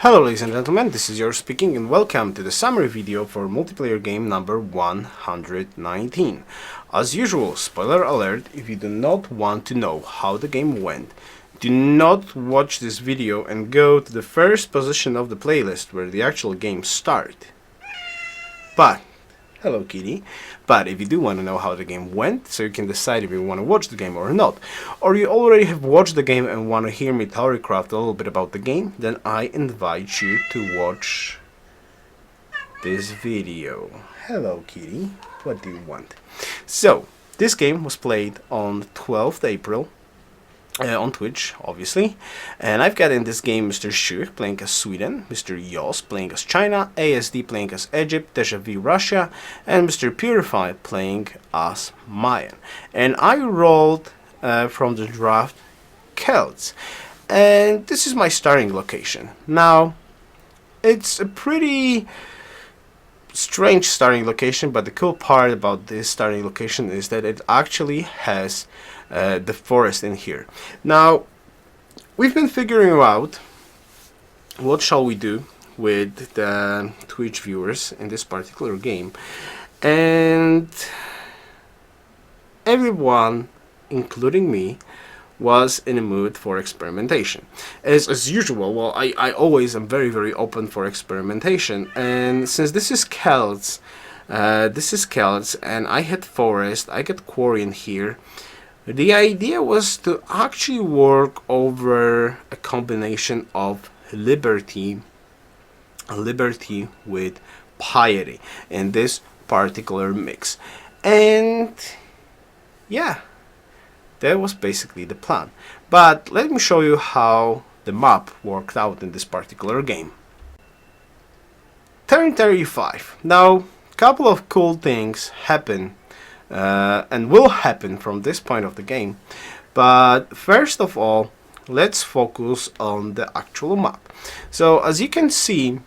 Hello ladies and gentlemen, this is Yoruus speaking and welcome to the summary video for multiplayer game number 119. As usual, spoiler alert, if you do not want to know how the game went, do not watch this video and go to the first position of the playlist where the actual game starts. But hello kitty. But if you do want to know how the game went, so you can decide if you want to watch the game or not, or you already have watched the game and want to hear me theorycraft a little bit about the game, then I invite you to watch this video. Hello kitty, what do you want? So, this game was played on 12th April. On Twitch, obviously, and I've got in this game Mr. Shu playing as Sweden, Mr. Yoruus playing as China, ASD playing as Egypt, Deja Vu Russia, and Mr. Purify playing as Mayan. And I rolled from the draft Celts, and this is my starting location. Now, it's a pretty strange starting location, but the cool part about this starting location is that it actually has the forest in here. Now, we've been figuring out what shall we do with the Twitch viewers in this particular game, and everyone, including me, was in a mood for experimentation. As usual, well, I always am very open for experimentation, and since this is Celts, and I had forest, I get quarry in here. The idea was to actually work over a combination of liberty with piety in this particular mix. And yeah, that was basically the plan. But let me show you how the map worked out in this particular game. Turn 35. Now, a couple of cool things happen and will happen from this point of the game, but first of all, let's focus on the actual map. So as you can see,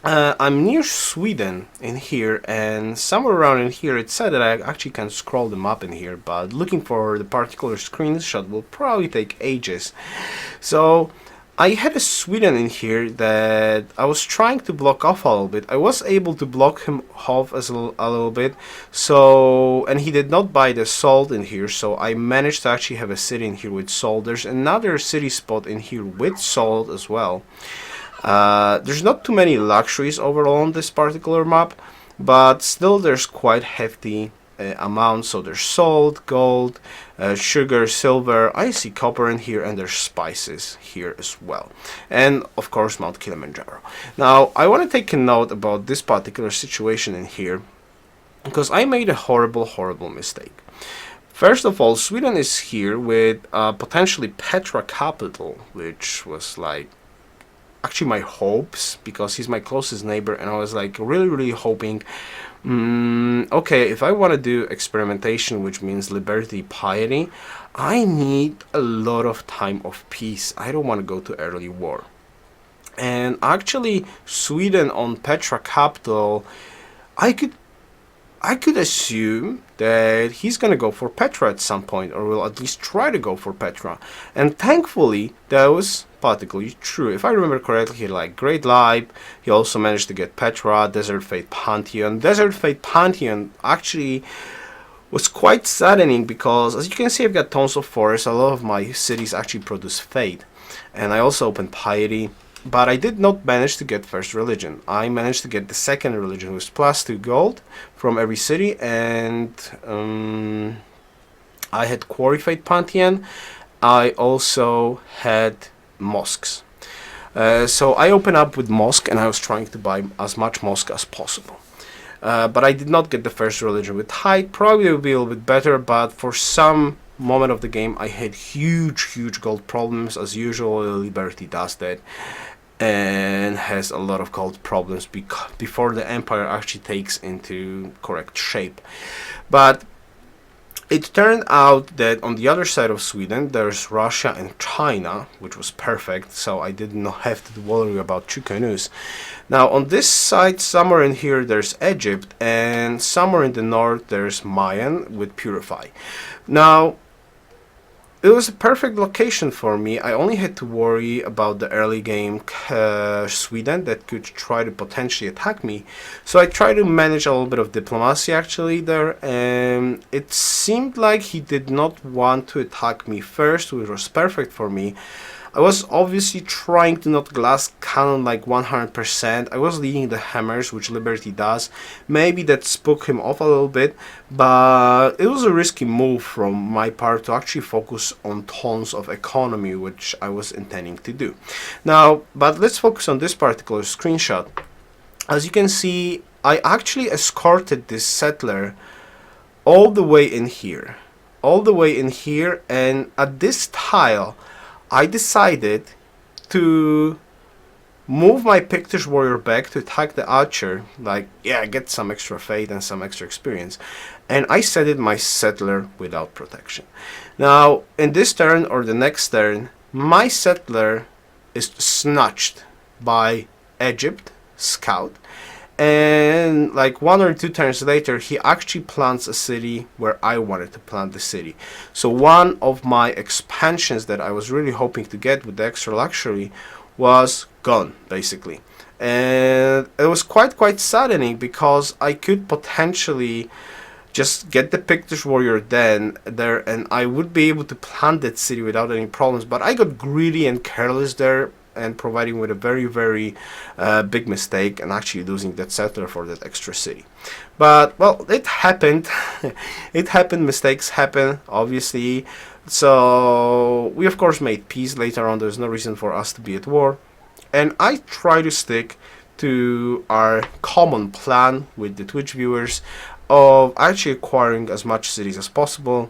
I'm near Sweden in here, and somewhere around in here it said that I actually can scroll the map in here, but looking for the particular screenshot will probably take ages. So I had a Sweden in here that I was trying to block off a little bit. I was able to block him off a little bit, so, and he did not buy the salt in here, so I managed to actually have a city in here with salt. There's another city spot in here with salt as well. There's not too many luxuries overall on this particular map, but still there's quite hefty amount. So there's salt, gold, sugar, silver, I see copper in here, and there's spices here as well, and of course Mount Kilimanjaro. Now I want to take a note about this particular situation in here, because I made a horrible mistake. First of all, Sweden is here with potentially Petra capital, which was like actually my hopes, because he's my closest neighbor, and I was like really hoping, okay, if I want to do experimentation, which means liberty, piety, I need a lot of time of peace. I don't want to go to early war. And actually, Sweden on Petra capital, I could assume that he's gonna go for Petra at some point, or will at least try to go for Petra. And thankfully, that was particularly true. If I remember correctly, he had like Great Light. He also managed to get Petra, Desert Fate Pantheon. Desert Fate Pantheon actually was quite saddening, because as you can see, I've got tons of forests. A lot of my cities actually produce Fate, and I also opened Piety. But I did not manage to get first religion. I managed to get the second religion with +2 gold from every city, and I had Quarry Fate Pantheon. I also had mosques. So I opened up with mosque, and I was trying to buy as much mosque as possible. But I did not get the first religion with height. Probably it would be a little bit better, but for some moment of the game I had huge gold problems. As usual, Liberty does that, and has a lot of gold problems before the empire actually takes into correct shape. But it turned out that on the other side of Sweden there's Russia and China, which was perfect, so I did not have to worry about Yoruus. Now on this side, somewhere in here there's Egypt, and somewhere in the north there's Mayan with Purify. Now it was a perfect location for me. I only had to worry about the early game Sweden that could try to potentially attack me. So I tried to manage a little bit of diplomacy actually there, and it seemed like he did not want to attack me first, which was perfect for me. I was obviously trying to not glass cannon like 100%. I was leading the hammers, which Liberty does. Maybe that spooked him off a little bit, but it was a risky move from my part to actually focus on tons of economy, which I was intending to do. Now, but let's focus on this particular screenshot. As you can see, I actually escorted this settler all the way in here. And at this tile, I decided to move my Pictish warrior back to attack the archer, like, yeah, get some extra fate and some extra experience, and I set it my settler without protection. Now, in this turn or the next turn, my settler is snatched by Egypt scout, and like 1 or 2 turns later, he actually plants a city where I wanted to plant the city. So one of my expansions that I was really hoping to get with the extra luxury was gone, basically. And it was quite saddening, because I could potentially just get the Pictish warrior then there, and I would be able to plant that city without any problems. But I got greedy and careless there, and providing with a very big mistake, and actually losing that settler for that extra city. But well, it happened. It happened. Mistakes happen, obviously. So we of course made peace later on. There's no reason for us to be at war, and I try to stick to our common plan with the Twitch viewers of actually acquiring as much cities as possible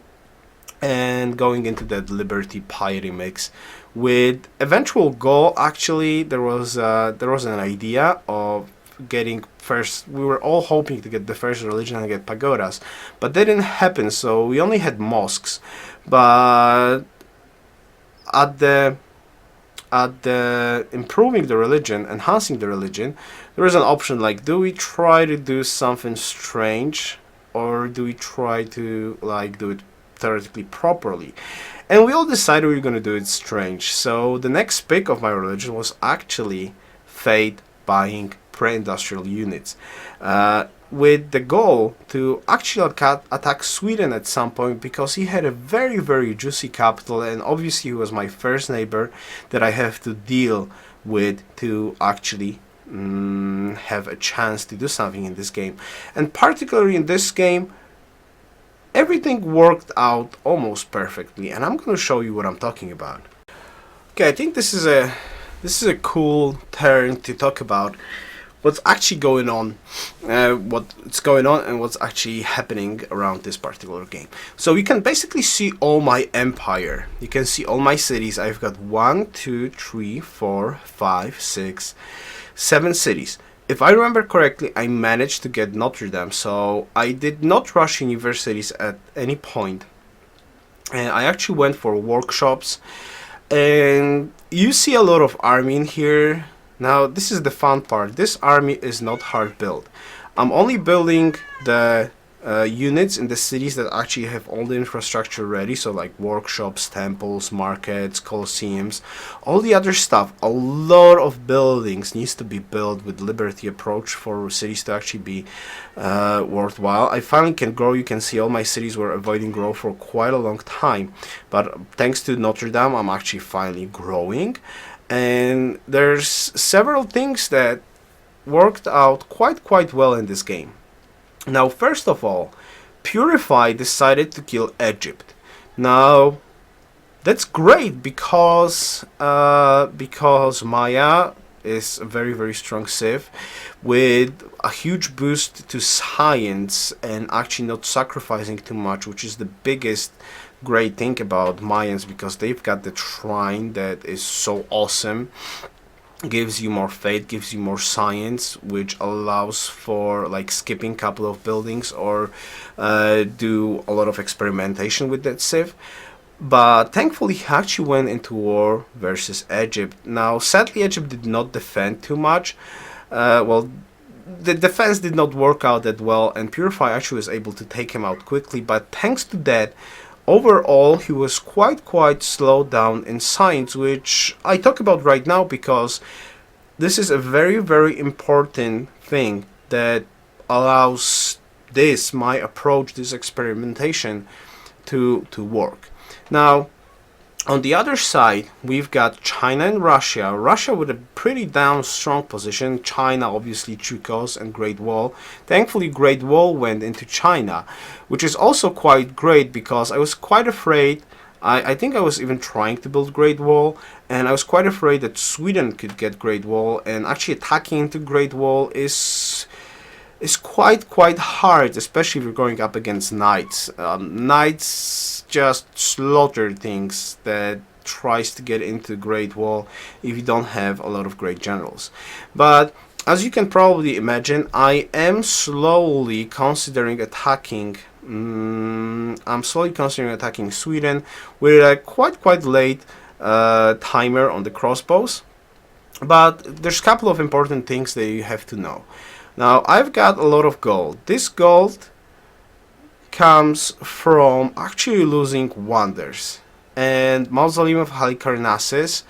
and going into that Liberty piety mix, with eventual goal. Actually, there was an idea of getting first. We were all hoping to get the first religion and get pagodas, but that didn't happen, so we only had mosques. But at the improving the religion, enhancing the religion, there is an option like, do we try to do something strange, or do we try to like do it theoretically properly? And we all decided we were going to do it strange. So the next pick of my religion was actually Fate buying pre-industrial units, with the goal to actually attack Sweden at some point, because he had a very juicy capital, and obviously he was my first neighbor that I have to deal with to actually have a chance to do something in this game. And particularly in this game, everything worked out almost perfectly, and I'm going to show you what I'm talking about. Okay, I think this is a cool turn to talk about what's actually going on, what's going on and what's actually happening around this particular game. So you can basically see all my empire. You can see all my cities. I've got 1, 2, 3, 4, 5, 6, 7 cities. If I remember correctly, I managed to get Notre Dame, so I did not rush universities at any point. And I actually went for workshops, and you see a lot of army in here. Now, this is the fun part. This army is not hard built. I'm only building the units in the cities that actually have all the infrastructure ready, so like workshops, temples, markets, coliseums, all the other stuff. A lot of buildings needs to be built with Liberty approach for cities to actually be worthwhile. I finally can grow. You can see all my cities were avoiding growth for quite a long time, but thanks to Notre Dame, I'm actually finally growing. And there's several things that worked out quite well in this game. Now, first of all, Purify decided to kill Egypt. Now, that's great, because Maya is a very strong civ with a huge boost to science and actually not sacrificing too much, which is the biggest great thing about Mayans, because they've got the shrine that is so awesome. Gives you more fate, gives you more science, which allows for like skipping a couple of buildings or do a lot of experimentation with that civ. But thankfully he actually went into war versus Egypt. Now sadly Egypt did not defend too much. Well, the defense did not work out that well, and Purify actually was able to take him out quickly, but thanks to that overall he was quite slowed down in science, which I talk about right now because this is a very important thing that allows this my approach, this experimentation to work. Now on the other side, we've got China and Russia. Russia with a pretty down strong position. China obviously Chukos and Great Wall. Thankfully Great Wall went into China, which is also quite great because I was quite afraid. I think I was even trying to build Great Wall, and I was quite afraid that Sweden could get Great Wall, and actually attacking into Great Wall is quite hard, especially if you're going up against knights. Knights just slaughter things that tries to get into Great Wall if you don't have a lot of great generals. But as you can probably imagine, I am slowly considering attacking. I'm slowly considering attacking Sweden with a quite late timer on the crossbows. But there's a couple of important things that you have to know. Now, I've got a lot of gold. This gold comes from actually losing wonders and Mausoleum of Halicarnassus,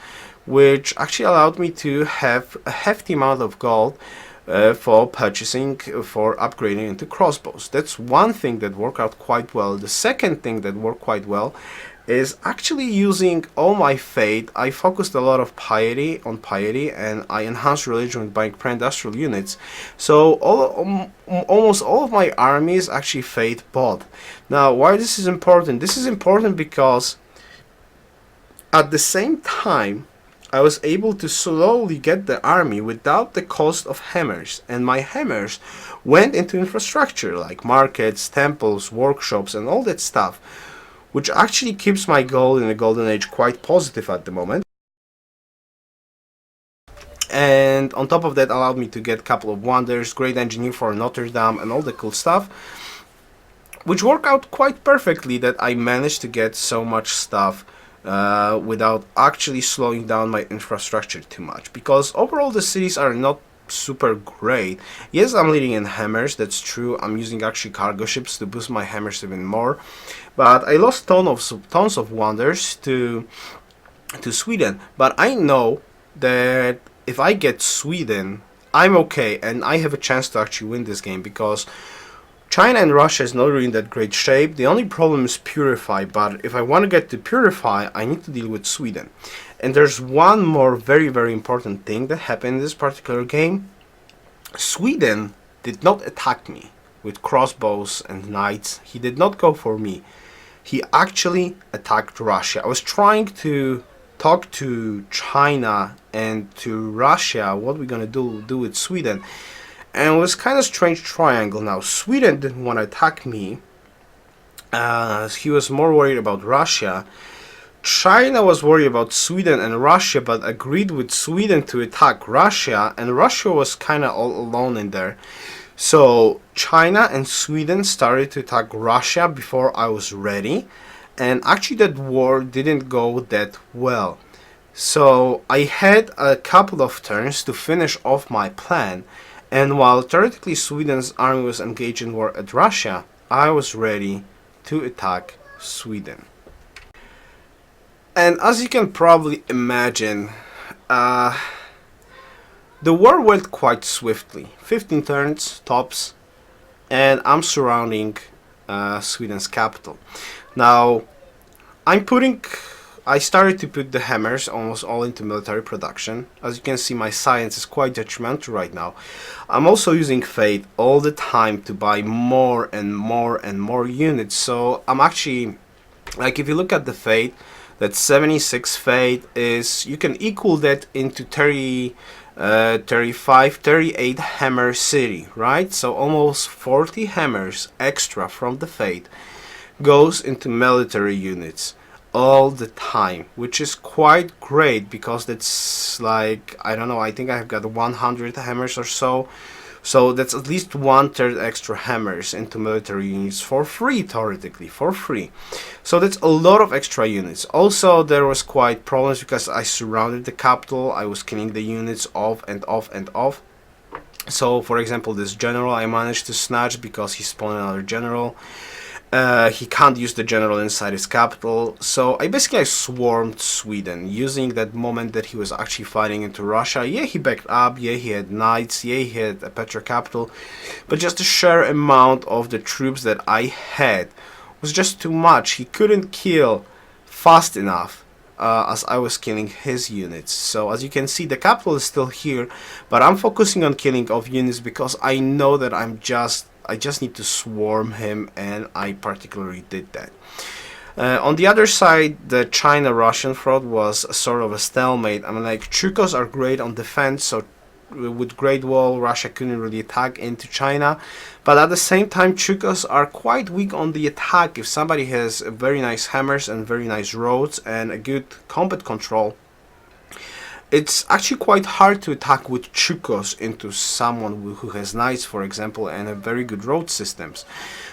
which actually allowed me to have a hefty amount of gold for purchasing, for upgrading into crossbows. That's one thing that worked out quite well. The second thing that worked quite well is actually using all my faith. I focused a lot of piety on piety, and I enhanced religion with buying pre-industrial units. So almost all of my armies actually faith bought. Now, why this is important? This is important because at the same time I was able to slowly get the army without the cost of hammers, and my hammers went into infrastructure like markets, temples, workshops, and all that stuff, which actually keeps my gold in the golden age quite positive at the moment. And on top of that, allowed me to get a couple of wonders, great engineer for Notre Dame, and all the cool stuff, which worked out quite perfectly that I managed to get so much stuff without actually slowing down my infrastructure too much, because overall the cities are not super great. Yes, I'm leading in hammers, that's true. I'm using actually cargo ships to boost my hammers even more, but I lost tons of wonders to Sweden. But I know that if I get Sweden, I'm okay, and I have a chance to actually win this game, because China and Russia is not really in that great shape. The only problem is Purify, but if I want to get to Purify, I need to deal with Sweden. And there's one more very important thing that happened in this particular game. Sweden did not attack me with crossbows and knights. He did not go for me. He actually attacked Russia. I was trying to talk to China and to Russia what we're gonna do with Sweden. And it was kind of strange triangle. Now, Sweden didn't want to attack me. He was more worried about Russia. China was worried about Sweden and Russia, but agreed with Sweden to attack Russia. And Russia was kind of all alone in there. So China and Sweden started to attack Russia before I was ready. And actually that war didn't go that well. So I had a couple of turns to finish off my plan. And while theoretically Sweden's army was engaged in war at Russia, I was ready to attack Sweden. And as you can probably imagine, the war went quite swiftly. 15 turns, tops, and I'm surrounding Sweden's capital. Now, I started to put the hammers almost all into military production. As you can see, my science is quite detrimental right now. I'm also using Fate all the time to buy more and more units. So I'm actually, like, if you look at the Fate, that 76 Fate is, you can equal that into 35, 38 hammer city, right? So almost 40 hammers extra from the Fate goes into military units all the time, which is quite great, because that's like, I don't know, I think I've got 100 hammers or so. So that's at least 1/3 extra hammers into military units for free, theoretically, for free. So that's a lot of extra units. Also, there was quite problems because I surrounded the capital. I was killing the units off and off. So, for example, this general I managed to snatch because he spawned another general. He can't use the general inside his capital, so I swarmed Sweden, using that moment that he was actually fighting into Russia. Yeah, he backed up, yeah, he had knights, yeah, he had a Petra capital, but just the sheer amount of the troops that I had was just too much. He couldn't kill fast enough as I was killing his units. So as you can see, the capital is still here, but I'm focusing on killing of units because I know that I just need to swarm him, and I particularly did that. On the other side, the China-Russian front was sort of a stalemate. I mean, like, Chukos are great on defense, so with Great Wall, Russia couldn't really attack into China. But at the same time, Chukos are quite weak on the attack. If somebody has very nice hammers and very nice roads and a good combat control, it's actually quite hard to attack with Chukos into someone who has knights, for example, and have very good road systems.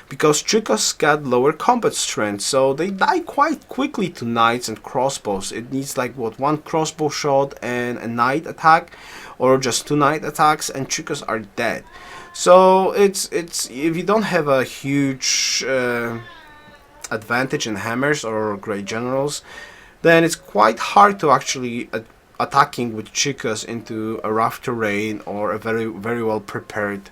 Because Chukos got lower combat strength, so they die quite quickly to knights and crossbows. It needs like, what, one crossbow shot and a knight attack, or just two knight attacks, and Chukos are dead. So it's if you don't have a huge advantage in hammers or great generals, then it's quite hard to actually attacking with Chukos into a rough terrain or a very well prepared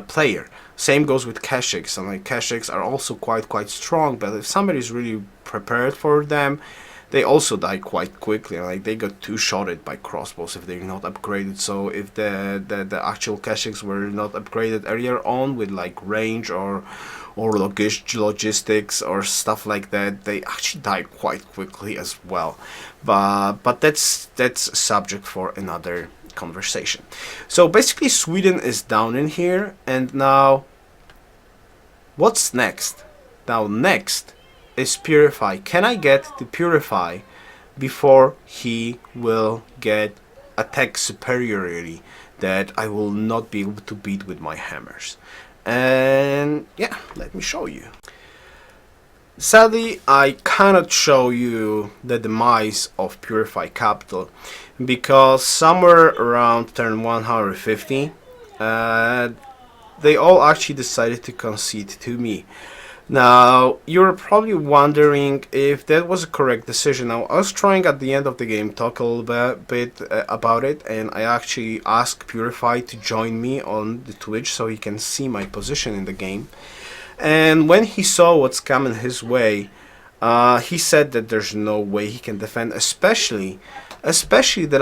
player. Same goes with Keshiks, and like Keshiks are also quite strong, but if somebody is really prepared for them, they also die quite quickly. Like, they got two-shotted by crossbows if they're not upgraded. So if the actual Keshiks were not upgraded earlier on with like range or logistics or stuff like that, they actually die quite quickly as well. But that's a subject for another conversation. So basically, Sweden is down in here, and now what's next? Now next is Purify. Can I get to Purify before he will get attack superiority that I will not be able to beat with my hammers? And yeah, let me show you. Sadly, I cannot show you the demise of Purify Capital because somewhere around turn 150 they all actually decided to concede to me. Now, you're probably wondering if that was a correct decision. Now, I was trying at the end of the game talk a little bit about it, and I actually asked Purify to join me on the Twitch so he can see my position in the game. And when he saw what's coming his way, he said that there's no way he can defend, especially that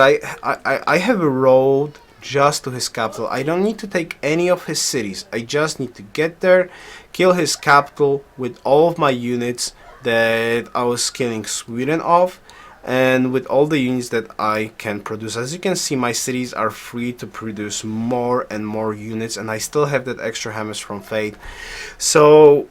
I have a road just to his capital. I don't need to take any of his cities. I just need to get there, kill his capital with all of my units that I was killing Sweden off, and with all the units that I can produce. As you can see, my cities are free to produce more and more units, and I still have that extra hammers from Fate. So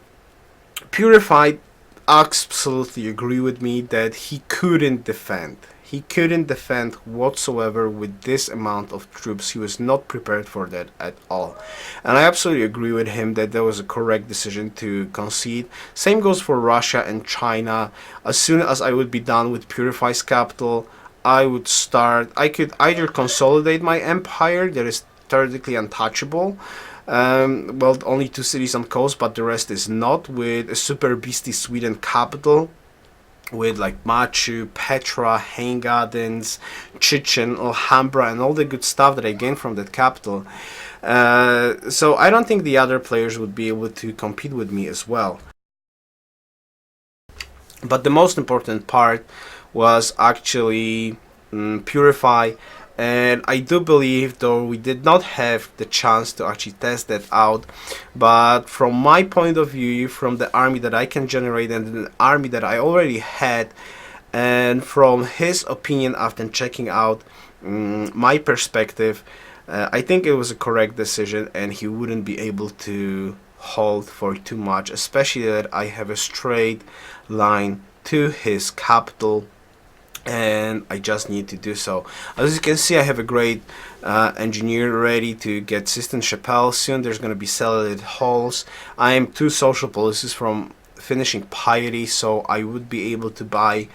Purified absolutely agree with me that he couldn't defend. He couldn't defend whatsoever with this amount of troops. He was not prepared for that at all. And I absolutely agree with him that that was a correct decision to concede. Same goes for Russia and China. As soon as I would be done with Purify's capital, I could either consolidate my empire that is theoretically untouchable. Well, only 2 cities on coast, but the rest is not, with a super beastie Sweden capital, with like Machu, Petra, Heingadens, Chichen, Alhambra, and all the good stuff that I gained from that capital. So I don't think the other players would be able to compete with me as well. But the most important part was actually Purify. And I do believe, though we did not have the chance to actually test that out, but from my point of view, from the army that I can generate and the army that I already had, and from his opinion after checking out my perspective, I think it was a correct decision, and he wouldn't be able to hold for too much, especially that I have a straight line to his capital, and I just need to do so. As you can see, I have a great engineer ready to get Sistine Chapelle. Soon there's going to be cellular halls. I am 2 social policies from finishing Piety, so I would be able to buy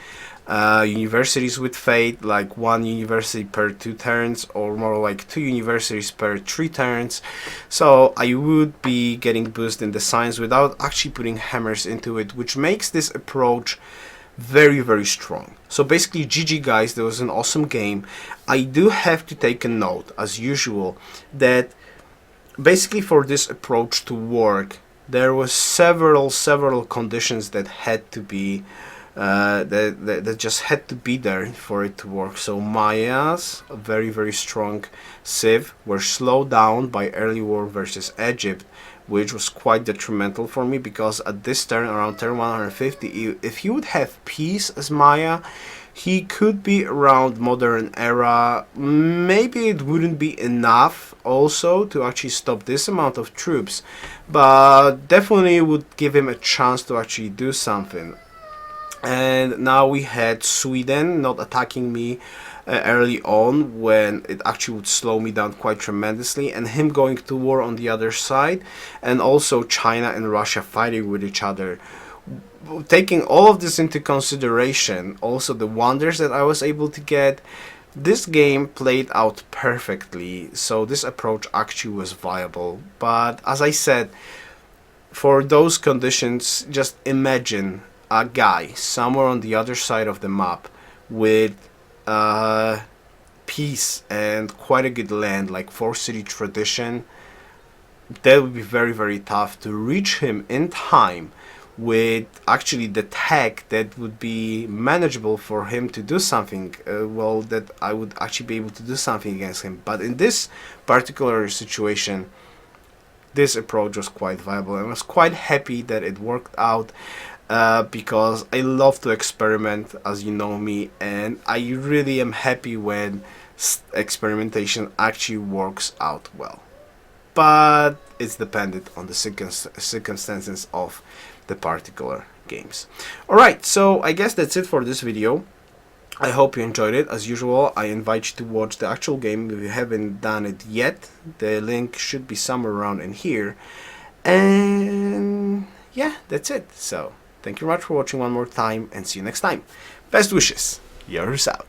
universities with fate, like 1 university per 2 turns, or more like 2 universities per 3 turns. So I would be getting boost in the science without actually putting hammers into it, which makes this approach very, very strong. So basically, GG guys, that was an awesome game. I do have to take a note, as usual, that basically for this approach to work, there was several conditions that had to be that just had to be there for it to work. So Maya's very strong civ were slowed down by early war versus Egypt, which was quite detrimental for me, because at this turn, around turn 150, if he would have peace as Maya, he could be around modern era. Maybe it wouldn't be enough also to actually stop this amount of troops, but definitely would give him a chance to actually do something. And now we had Sweden not attacking me early on, when it actually would slow me down quite tremendously, and him going to war on the other side, and also China and Russia fighting with each other. Taking all of this into consideration, also the wonders that I was able to get, this game played out perfectly, so this approach actually was viable. But as I said, for those conditions, just imagine a guy somewhere on the other side of the map with peace and quite a good land, like 4-city tradition. That would be very tough to reach him in time with actually the tech that would be manageable for him to do something, well, that I would actually be able to do something against him. But in this particular situation, this approach was quite viable, and I was quite happy that it worked out, because I love to experiment, as you know me, and I really am happy when experimentation actually works out well. But it's dependent on the circumstances of the particular games. Alright, so I guess that's it for this video. I hope you enjoyed it. As usual, I invite you to watch the actual game if you haven't done it yet. The link should be somewhere around in here. And yeah, that's it. So thank you very much for watching one more time, and see you next time. Best wishes. Yoruus out.